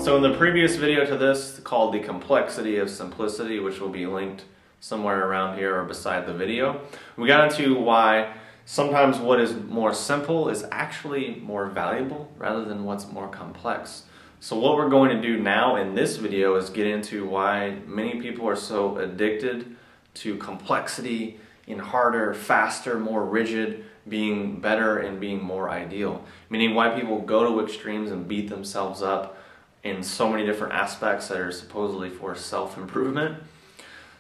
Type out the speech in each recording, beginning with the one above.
So in the previous video to this, called The Complexity of Simplicity, which will be linked somewhere around here or beside the video, we got into why sometimes what is more simple is actually more valuable rather than what's more complex. So what we're going to do now in this video is get into why many people are so addicted to complexity in harder, faster, more rigid, being better and being more ideal. Meaning why people go to extremes and beat themselves up in so many different aspects that are supposedly for self-improvement.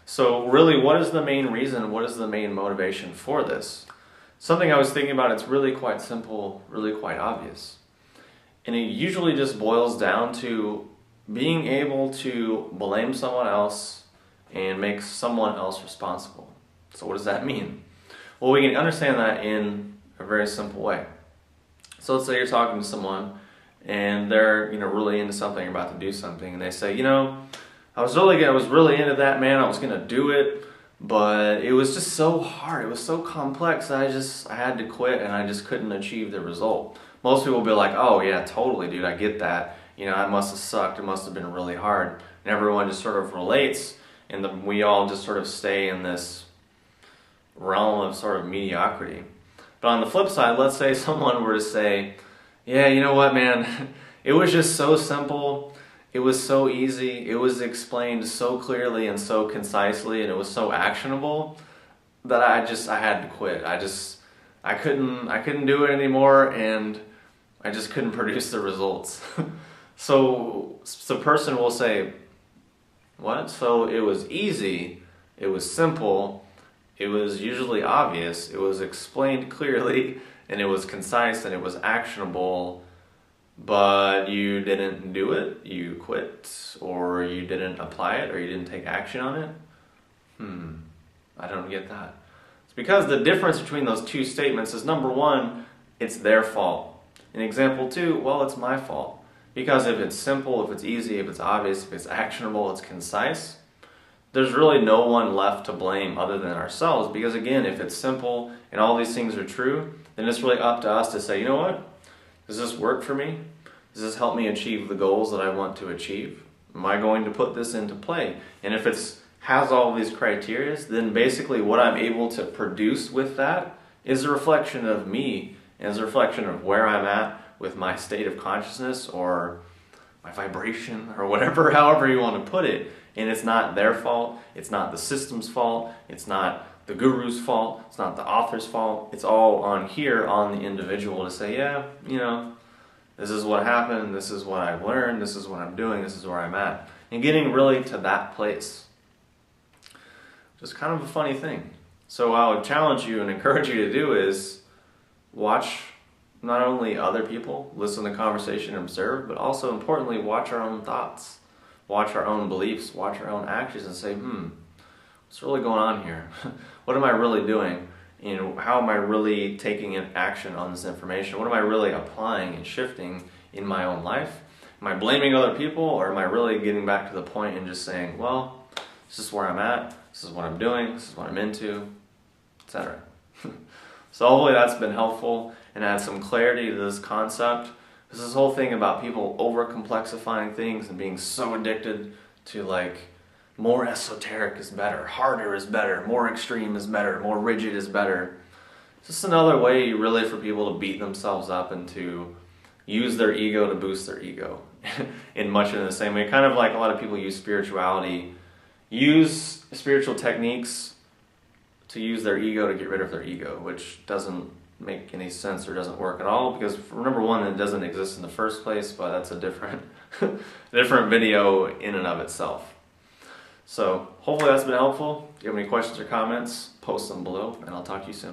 So really, what is the main reason? What is the main motivation for this? Something I was thinking about, it's really quite simple, really quite obvious. And it usually just boils down to being able to blame someone else and make someone else responsible. So what does that mean? Well, we can understand that in a very simple way. So let's say you're talking to someone and they're really into something, about to do something, and they say, I was really into that, man. I was gonna do it, but it was just so hard. It was so complex. I had to quit, and I just couldn't achieve the result. Most people will be like, oh yeah, totally, dude. I get that. I must have sucked. It must have been really hard. And everyone just sort of relates, and we all just sort of stay in this realm of sort of mediocrity. But on the flip side, let's say someone were to say, yeah, you know what, man, it was just so simple, it was so easy, it was explained so clearly and so concisely, and it was so actionable that I had to quit. I couldn't do it anymore, and I just couldn't produce the results. So the person will say, what? So it was easy, it was simple, it was usually obvious, it was explained clearly, and it was concise, and it was actionable, but you didn't do it, you quit, or you didn't apply it, or you didn't take action on it? I don't get that. It's because the difference between those two statements is, number one, it's their fault. In example two, well, it's my fault. Because if it's simple, if it's easy, if it's obvious, if it's actionable, it's concise, there's really no one left to blame other than ourselves. Because again, if it's simple and all these things are true, then it's really up to us to say, you know what? Does this work for me? Does this help me achieve the goals that I want to achieve? Am I going to put this into play? And if it has all of these criteria, then basically what I'm able to produce with that is a reflection of me, and is a reflection of where I'm at with my state of consciousness or my vibration or whatever, however you want to put it. And it's not their fault, it's not the system's fault, it's not the guru's fault, it's not the author's fault. It's all on here, on the individual to say, yeah, this is what happened, this is what I've learned, this is what I'm doing, this is where I'm at. And getting really to that place. Just kind of a funny thing. So I would challenge you and encourage you to do is watch not only other people, listen to conversation and observe, but also importantly, watch our own thoughts, watch our own beliefs, watch our own actions, and say, what's really going on here? What am I really doing? How am I really taking action on this information? What am I really applying and shifting in my own life? Am I blaming other people, or am I really getting back to the point and just saying, well, this is where I'm at, this is what I'm doing, this is what I'm into, etc. So hopefully that's been helpful and add some clarity to this concept. This whole thing about people over-complexifying things and being so addicted to more esoteric is better, harder is better, more extreme is better, more rigid is better. It's just another way really for people to beat themselves up and to use their ego to boost their ego in the same way. Kind of like a lot of people use spirituality, use spiritual techniques to use their ego to get rid of their ego, which doesn't make any sense or doesn't work at all, because number one, it doesn't exist in the first place, but that's a different video in and of itself. So hopefully that's been helpful. If you have any questions or comments, post them below, and I'll talk to you soon.